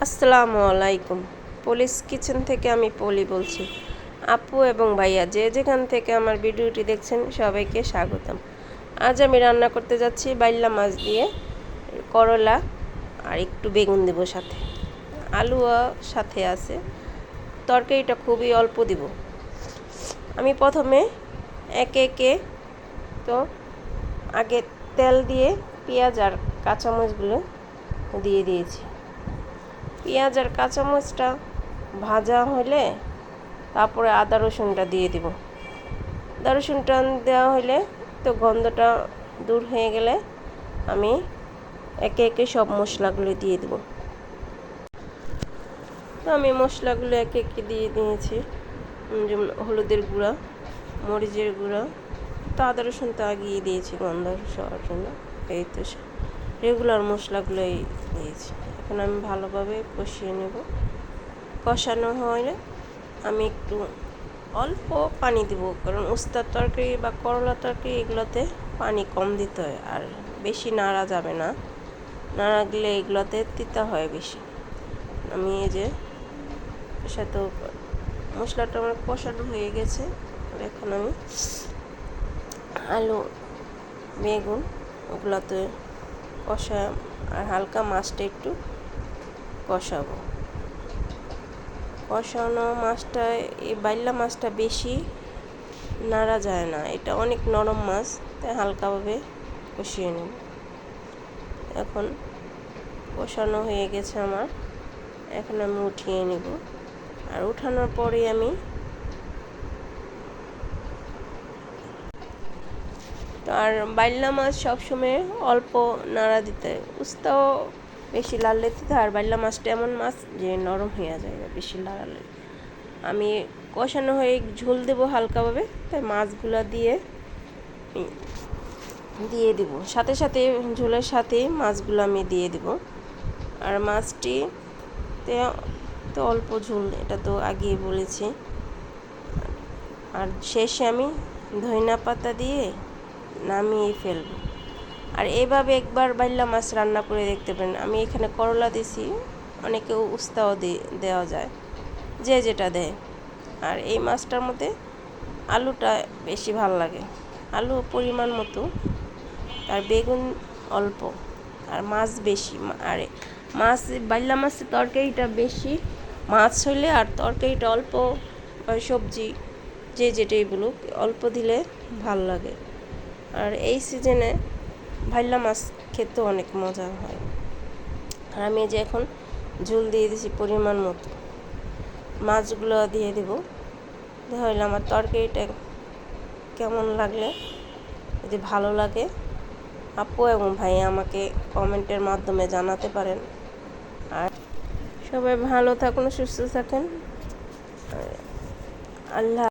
আসসালামু আলাইকুম। পলিস কিচেন থেকে আমি পলি বলছি। আপু এবং ভাইয়া যে যেখান থেকে আমার ভিডিওটি দেখছেন সবাইকে স্বাগতম। আজ আমি রান্না করতে যাচ্ছি বাইল্লা মাছ দিয়ে করলা আর একটু বেগুন দেব, সাথে আলুও সাথে আছে। তরকারিটা খুবই অল্প দিব। আমি প্রথমে একে একে তো আগে তেল দিয়ে পেঁয়াজ আর কাঁচামরিচগুলো দিয়ে দিয়েছি। পেঁয়াজ আর কাঁচামরিচটা ভাজা হলে তারপরে আদা রসুনটা দিয়ে দিব। আদা রসুনটা দেওয়া হলে তো গন্ধটা দূর হয়ে গেলে আমি একে একে সব মশলাগুলো দিয়ে দেব। তো আমি মশলাগুলো একে একে দিয়ে দিয়েছি, যেমন হলুদের গুঁড়া, মরিচের গুঁড়া, তো আদা রসুন তো আগিয়ে দিয়েছি গন্ধ সবার জন্য। এই তো রেগুলার মশলাগুলোই দিয়েছি। এখন আমি ভালোভাবে কষিয়ে নেব। কষানো হলে আমি একটু অল্প পানি দেব, কারণ উস্তার তরকারি বা করলা তরকারি এগুলোতে পানি কম দিতে হয়, আর বেশি নাড়া যাবে না, নাড়া গেলে এগুলোতে তিতা হয় বেশি। আমি এই যে সাথে মশলাটা আমার কষানো হয়ে গেছে। এখন আমি আলু বেগুন ওগুলোতে কষা আর হালকা মাছটা একটু কষাবো। কষানো মাছটা, এই বাইল্লা মাছটা বেশি নাড়া যায় না, এটা অনেক নরম মাছ, তাই হালকাভাবে কষিয়ে নেব। এখন কষানো হয়ে গেছে আমার, এখন আমি উঠিয়ে নেব। আর উঠানোর পরে আমি আর বাইল্লা মাছ সবসময় অল্প নাড়া দিতে, উস্তাও বেশি লাড়লে দিতে, আর বাইল্লা মাছটা এমন মাছ যে নরম হয়ে যায় বেশি লাড়ালে। আমি কষানো হয়ে ঝোল দেবো হালকাভাবে, তাই মাছগুলো দিয়ে দিব, সাথে সাথে ঝোলের সাথে মাছগুলো আমি দিয়ে দিব। আর মাছটিতে তো অল্প ঝোল, এটা তো আগেই বলেছি। আর শেষে আমি ধনিয়া পাতা দিয়ে নামিয়ে ফেলবো। আর এইভাবে একবার বাইল্লা মাছ রান্না করে দেখতে পারেন। আমি এখানে করলা দিছি, অনেকে উস্তাও দেওয়া যায়, যে যেটা দেয়। আর এই মাছটার মধ্যে আলুটা বেশি ভালো লাগে, আলু পরিমাণ মতো, আর বেগুন অল্প, আর মাছ বেশি। আর মাছ বাইল্লা মাছের তরকারিটা বেশি, মাছ হইলে আর তরকারিটা অল্প, সবজি যে যেটাই বলুক অল্প দিলে ভাল লাগে। আর এই সিজনে ভাইল্লা মাছ খেতে অনেক মজা হয়। আর আমি যে এখন ঝোল দিয়ে দিয়েছি পরিমাণ মতো, মাছগুলো দিয়ে দেবো। তাহলে আমার তরকারিটা কেমন লাগলে, যদি ভালো লাগে আপু এবং ভাই আমাকে কমেন্টের মাধ্যমে জানাতে পারেন। আর সবাই ভালো থাকুন, সুস্থ থাকেন। আল্লাহ।